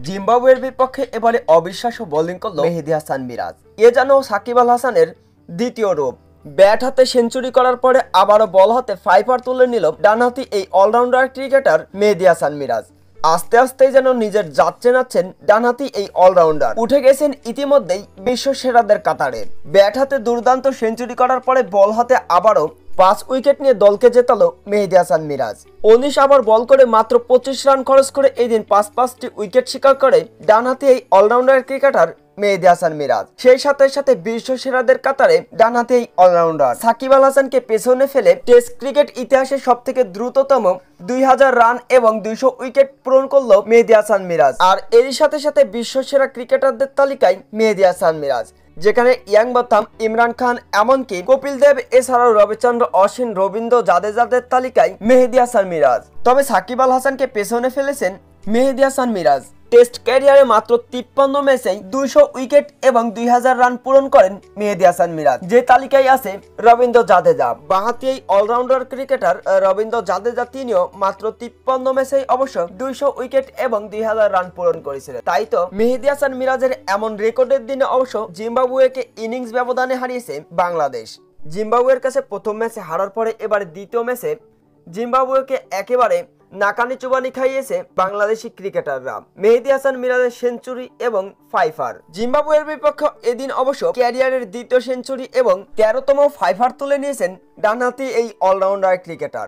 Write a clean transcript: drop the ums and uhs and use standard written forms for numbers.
জিম্বাবুয়ের বিপক্ষে এবারে অবিশ্বাস্য বোলিং করল মেহেদী হাসান মিরাজ। এ যেন সাকিব আল হাসানের দ্বিতীয় রূপ। ব্যাট হাতে সেঞ্চুরি করার পরে আবারও বল হাতে ফাইফার তুলে নিল ডানহাতি এই অলরাউন্ডার ক্রিকেটার মেহেদী হাসান মিরাজ। আস্তে আস্তেই যেন নিজের জাত চেনাচ্ছেন ডানহাতি এই অলরাউন্ডার। উঠে গেছেন ইতিমধ্যেই বিশ্ব সেরাদের কাতারে। ব্যাট হাতে দুর্দান্ত সেঞ্চুরি করার পরে বল হাতে আবারও 5 উইকেট নিয়ে দলকে জেতালো মেহেদী হাসান মিরাজ। 19 ওভার বল করে মাত্র 25 রান খরচ করে এই দিন 5টি উইকেট শিকার করে ডানহাতি এই অলরাউন্ডার ক্রিকেটার মেহেদী হাসান মিরাজ। সেই সাথে সাথে বিশ্ব সেরাদের কাতারে ডানহাতি এই অলরাউন্ডার সাকিব আল হাসানকে পেছনে ফেলে টেস্ট ক্রিকেট ইতিহাসের সবথেকে দ্রুততম 2000 রান এবং 200 উইকেট পূরণ করলো মেহেদী হাসান মিরাজ। আর এরই সাথে সাথে বিশ্ব সেরা ক্রিকেটারদের তালিকায় মেহেদী হাসান মিরাজ, যেখানে ইয়াং বাথাম, ইমরান খান, এমনকি কপিল দেব এছাড়াও রবিচন্দ্র অশ্বিন, রবীন্দ্র জাদেজাদের তালিকায় মেহেদী হাসান মিরাজ। তবে সাকিব আল হাসানকে পেছনে ফেলেছেন মেহেদী হাসান মিরাজ। টেস্ট ক্যারিয়ারে মাত্র 53 ম্যাচেই 200 উইকেট এবং 2000 রান পূরণ করেন মেহেদী হাসান মিরাজ, যে তালিকায় আছে রবীন্দ্র জাদেজা। বাঁহাতি এই অলরাউন্ডার ক্রিকেটার রবীন্দ্র জাদেজা তিনিও মাত্র 53 ম্যাচেই অবশ্য 200 উইকেট এবং 2000 রান পূরণ করেছিলেন। তাই তো মেহেদী হাসান মিরাজের এমন রেকর্ডের দিনে অবশ্য জিম্বাবুয়েকে ইনিংস ব্যবধানে হারিয়েছে বাংলাদেশ। জিম্বাবুয়ের কাছে প্রথম ম্যাচে হারার পরে এবারে দ্বিতীয় ম্যাচে জিম্বাবুয়েকে একেবারে নাকানি চুবানি খাইয়েছে বাংলাদেশি ক্রিকেটাররা। মেহেদী হাসান মিরাজের সেঞ্চুরি এবং ফাইফার জিম্বাবুয়ের বিপক্ষে এদিন অবশ্য ক্যারিয়ারের দ্বিতীয় সেঞ্চুরি এবং 13তম ফাইফার তুলে নিয়েছেন ডানহাতি এই অলরাউন্ডার ক্রিকেটার।